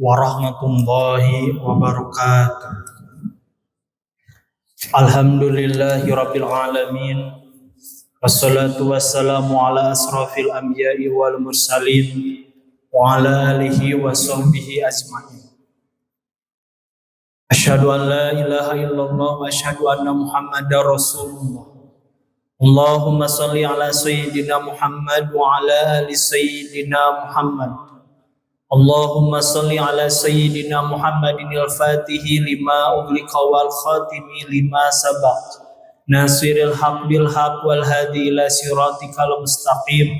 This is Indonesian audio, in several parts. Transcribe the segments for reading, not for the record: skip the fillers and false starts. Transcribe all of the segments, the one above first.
warahmatullahi wabarakatuh. Alhamdulillahi rabbil alamin. Wassalatu wassalamu ala asrafil anbiya'i wal mursalin wa ala alihi wa sahbihi ajma'in. Asyhadu an la ilaha illallah wa asyhadu anna Muhammadar Rasulullah. Allahumma salli ala sayyidina Muhammad wa ala ali sayyidina Muhammad. Allahumma salli ala sayyidina Muhammadin al-fatihi lima ughliqa wal khatimi lima sabaq nasiril haq bil haq wal hadi ila siratikal mustaqim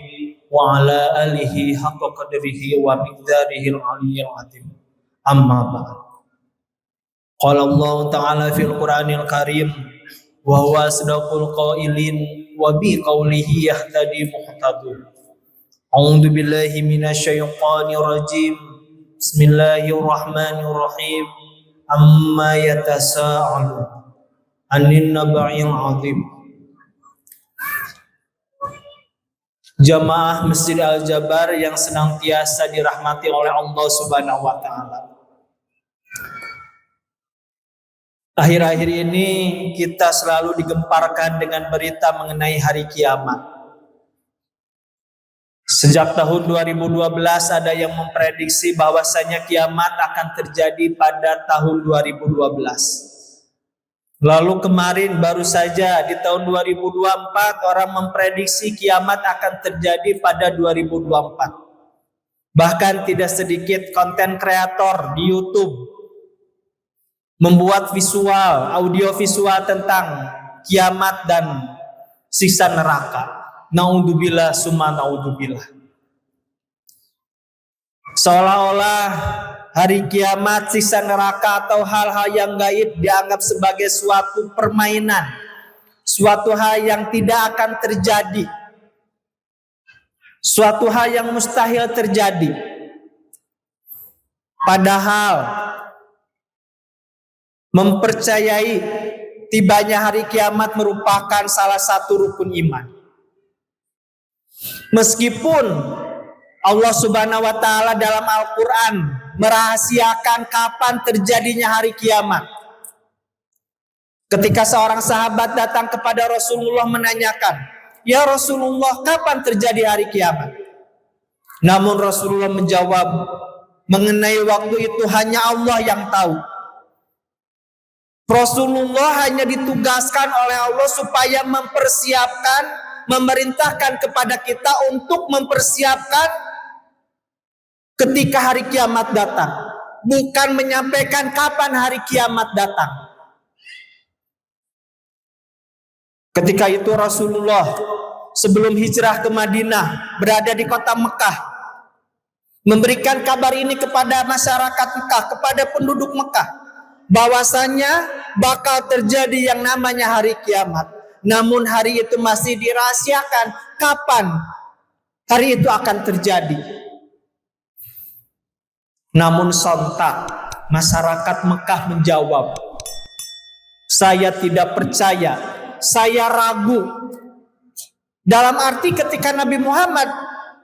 wa ala alihi haqqa qadrihi wa miqdarihi al-aliyyil azim. Amma ba'd. Qala Allah ta'ala fil Qur'anil Karim wa huwa asdaqul qailin wa bi qawlihi yahtadi muhtadun. A'udzu billahi minasy syaithanir rajim. Bismillahirrahmanirrahim. Amma yatasaalun 'anin naba'il 'adzim. Jamaah Masjid Al-Jabar yang senantiasa dirahmati oleh Allah Subhanahu wa taala. Akhir-akhir ini kita selalu digemparkan dengan berita mengenai hari kiamat. Sejak tahun 2012 ada yang memprediksi bahwasanya kiamat akan terjadi pada tahun 2012. Lalu kemarin baru saja di tahun 2024 orang memprediksi kiamat akan terjadi pada 2024. Bahkan tidak sedikit konten kreator di YouTube membuat visual, audio visual tentang kiamat dan siksa neraka. Naudzubillah summa naudzubillah. Seolah-olah hari kiamat, siksa neraka atau hal-hal yang gaib dianggap sebagai suatu permainan, suatu hal yang tidak akan terjadi, suatu hal yang mustahil terjadi. Padahal mempercayai tibanya hari kiamat merupakan salah satu rukun iman. Meskipun Allah Subhanahu wa taala dalam Al-Qur'an merahasiakan kapan terjadinya hari kiamat. Ketika seorang sahabat datang kepada Rasulullah menanyakan, "Ya Rasulullah, kapan terjadi hari kiamat?" Namun Rasulullah menjawab, "Mengenai waktu itu hanya Allah yang tahu." Rasulullah hanya ditugaskan oleh Allah supaya mempersiapkan, memerintahkan kepada kita untuk mempersiapkan ketika hari kiamat datang, bukan menyampaikan kapan hari kiamat datang. Ketika itu Rasulullah sebelum hijrah ke Madinah berada di kota Mekah, memberikan kabar ini kepada masyarakat Mekah, kepada penduduk Mekah, bahwasanya bakal terjadi yang namanya hari kiamat. Namun hari itu masih dirahasiakan kapan hari itu akan terjadi. Namun sontak masyarakat Mekah menjawab, "Saya tidak percaya, saya ragu." Dalam arti ketika Nabi Muhammad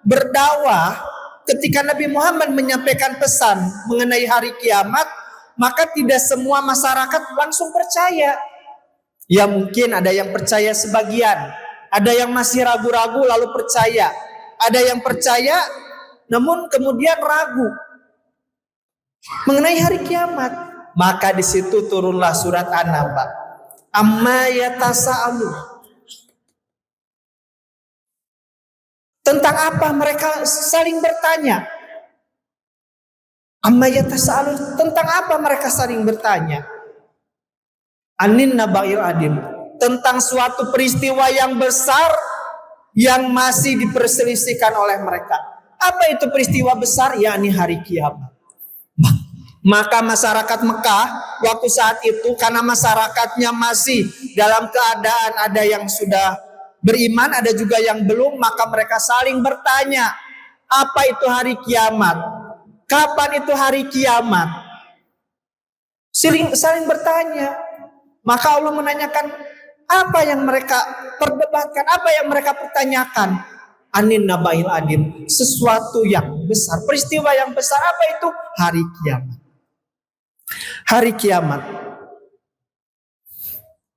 berdakwah, ketika Nabi Muhammad menyampaikan pesan mengenai hari kiamat, maka tidak semua masyarakat langsung percaya. Ya mungkin ada yang percaya sebagian, ada yang masih ragu-ragu lalu percaya, ada yang percaya namun kemudian ragu mengenai hari kiamat. Maka di situ turunlah surat An-Naba. Amma yatasaalun. Tentang apa mereka saling bertanya? Amma yatasaalun, tentang apa mereka saling bertanya? Anin naba'il adim, tentang suatu peristiwa yang besar yang masih diperselisihkan oleh mereka. Apa itu peristiwa besar? Yakni hari kiamat. Maka masyarakat Mekah waktu saat itu, karena masyarakatnya masih dalam keadaan ada yang sudah beriman, ada juga yang belum, maka mereka saling bertanya, apa itu hari kiamat? Kapan itu hari kiamat? Saling bertanya. Maka Allah menanyakan, apa yang mereka perdebatkan, apa yang mereka pertanyakan? Anin nabail adim, sesuatu yang besar, peristiwa yang besar. Apa itu? Hari kiamat. Hari kiamat.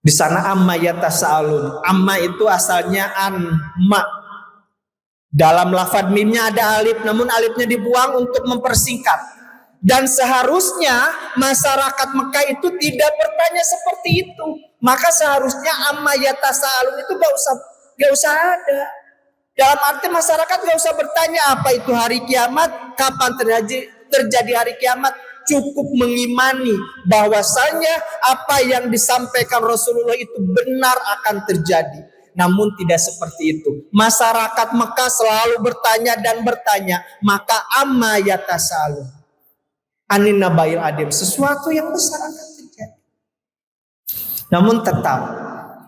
Di sana amma yatasaalun. Amma itu asalnya anma. Dalam lafadz mimnya ada alif, namun alifnya dibuang untuk mempersingkat. Dan seharusnya masyarakat Mekah itu tidak bertanya seperti itu. Maka seharusnya amma yatasaalun itu gak usah ada. Dalam arti masyarakat gak usah bertanya apa itu hari kiamat, kapan terjadi hari kiamat. Cukup mengimani bahwasanya apa yang disampaikan Rasulullah itu benar akan terjadi. Namun tidak seperti itu. Masyarakat Mekah selalu bertanya dan bertanya. Maka amma yatasaalun anin nabail adim, sesuatu yang besar akan terjadi. Namun tetap,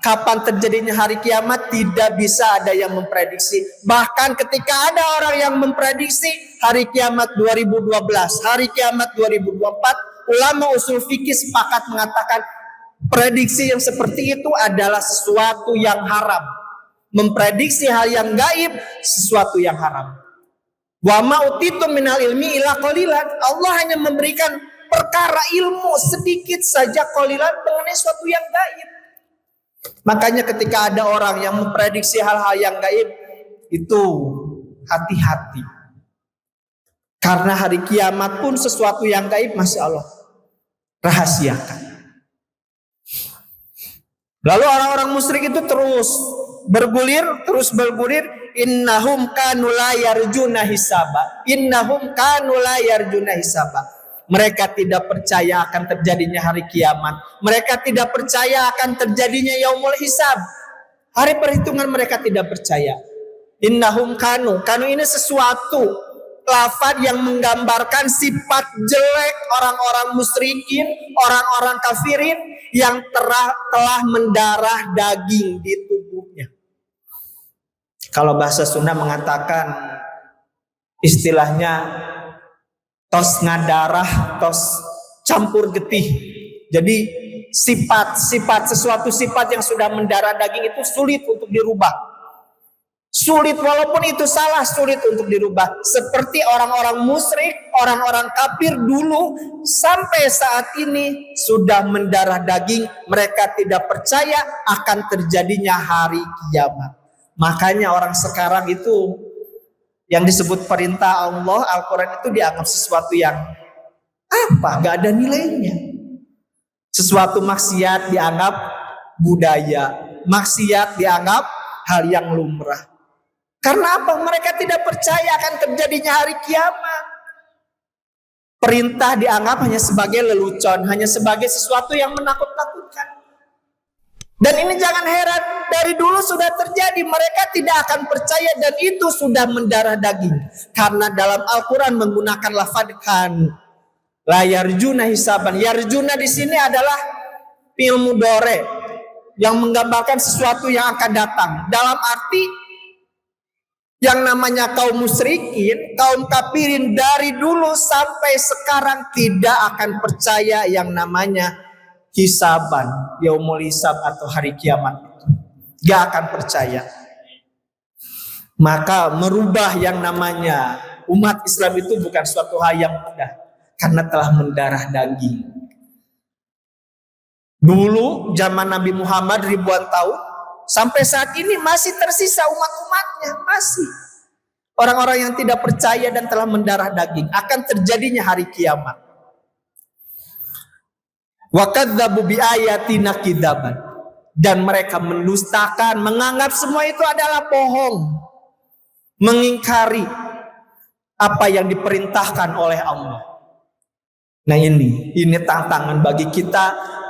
kapan terjadinya hari kiamat tidak bisa ada yang memprediksi. Bahkan ketika ada orang yang memprediksi hari kiamat 2012, hari kiamat 2024, ulama usul fikih sepakat mengatakan prediksi yang seperti itu adalah sesuatu yang haram. Memprediksi hal yang gaib sesuatu yang haram. Wa ma utitum minal ilmi illa qalilan. Allah hanya memberikan perkara ilmu sedikit saja qalilan mengenai sesuatu yang gaib. Makanya ketika ada orang yang memprediksi hal-hal yang gaib, itu hati-hati. Karena hari kiamat pun sesuatu yang gaib masih Allah rahasiakan. Lalu orang-orang musyrik itu terus bergulir. Innahum kanu la yarjuna hisaba. Innahum kanu la yarjuna hisaba. Mereka tidak percaya akan terjadinya hari kiamat. Mereka tidak percaya akan terjadinya yaumul hisab. Hari perhitungan mereka tidak percaya. Innahum kanu. Kanu ini sesuatu lafaz yang menggambarkan sifat jelek orang-orang musyrikin, orang-orang kafirin yang telah mendarah daging di tubuhnya. Kalau bahasa Sunda mengatakan istilahnya tos ngadarah, tos campur getih. Jadi sifat sesuatu sifat yang sudah mendarah daging itu sulit untuk dirubah. Sulit, walaupun itu salah, sulit untuk dirubah. Seperti orang-orang musyrik, orang-orang kafir dulu sampai saat ini sudah mendarah daging. Mereka tidak percaya akan terjadinya hari kiamat. Makanya orang sekarang itu yang disebut perintah Allah, Al-Quran itu dianggap sesuatu yang gak ada nilainya. Sesuatu maksiat dianggap budaya, maksiat dianggap hal yang lumrah. Karena apa? Mereka tidak percaya akan terjadinya hari kiamat. Perintah dianggap hanya sebagai lelucon, hanya sebagai sesuatu yang menakut-nakutkan. Dan ini jangan heran, dari dulu sudah terjadi. Mereka tidak akan percaya dan itu sudah mendarah daging. Karena dalam Al-Quran menggunakan lafaz kan, la yarjuna hisaban. Yarjuna di sini adalah fi'il mudhari yang menggambarkan sesuatu yang akan datang. Dalam arti yang namanya kaum musyrikin, kaum kafirin dari dulu sampai sekarang tidak akan percaya yang namanya hisaban, yaumul hisab atau hari kiamat itu. Gak akan percaya. Maka merubah yang namanya umat Islam itu bukan suatu hal yang mudah, karena telah mendarah daging. Dulu zaman Nabi Muhammad ribuan tahun, sampai saat ini masih tersisa umat-umatnya, masih orang-orang yang tidak percaya dan telah mendarah daging akan terjadinya hari kiamat. Wa kadzdzabu bi ayatina kidaban, dan mereka mendustakan, menganggap semua itu adalah bohong, mengingkari apa yang diperintahkan oleh Allah. Nah ini tantangan bagi kita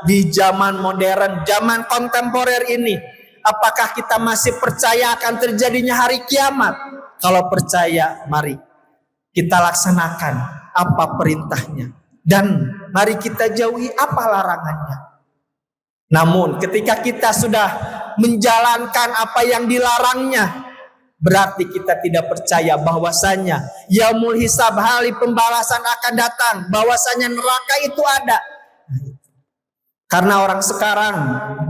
di zaman modern, zaman kontemporer ini. Apakah kita masih percaya akan terjadinya hari kiamat? Kalau percaya, mari kita laksanakan apa perintahnya. Dan mari kita jauhi apa larangannya. Namun ketika kita sudah menjalankan apa yang dilarangnya, berarti kita tidak percaya bahwasanya yaumul hisab, hari pembalasan akan datang, bahwasanya neraka itu ada. Karena orang sekarang,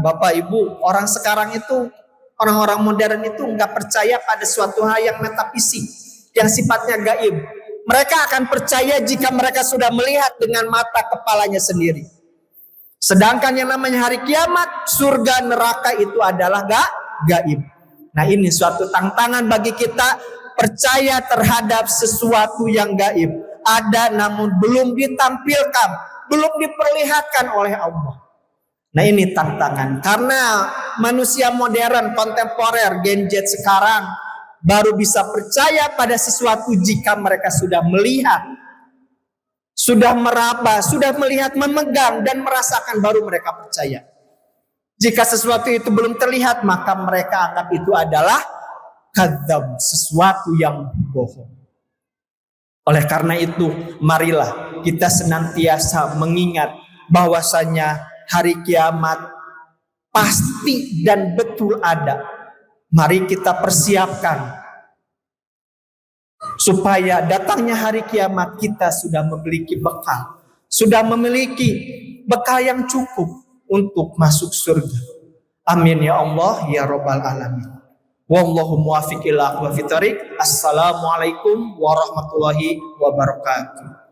Bapak Ibu, orang sekarang itu Orang-orang modern itu nggak percaya pada suatu hal yang metafisik, yang sifatnya gaib. Mereka akan percaya jika mereka sudah melihat dengan mata kepalanya sendiri. Sedangkan yang namanya hari kiamat, surga neraka itu adalah gaib. Nah, ini suatu tantangan bagi kita percaya terhadap sesuatu yang gaib. Ada namun belum ditampilkan, belum diperlihatkan oleh Allah. Nah, ini tantangan karena manusia modern, kontemporer, Gen Z sekarang baru bisa percaya pada sesuatu jika mereka sudah melihat, sudah meraba, sudah melihat, memegang dan merasakan, baru mereka percaya. Jika sesuatu itu belum terlihat, maka mereka anggap itu adalah kadzab, sesuatu yang bohong. Oleh karena itu, marilah kita senantiasa mengingat bahwasanya hari kiamat pasti dan betul ada. Mari kita persiapkan supaya datangnya hari kiamat kita sudah memiliki bekal, sudah memiliki bekal yang cukup untuk masuk surga. Amin ya Allah ya Rabbal alamin. Wallahu muwaffiq ila aqwamit thoriq. Assalamualaikum warahmatullahi wabarakatuh.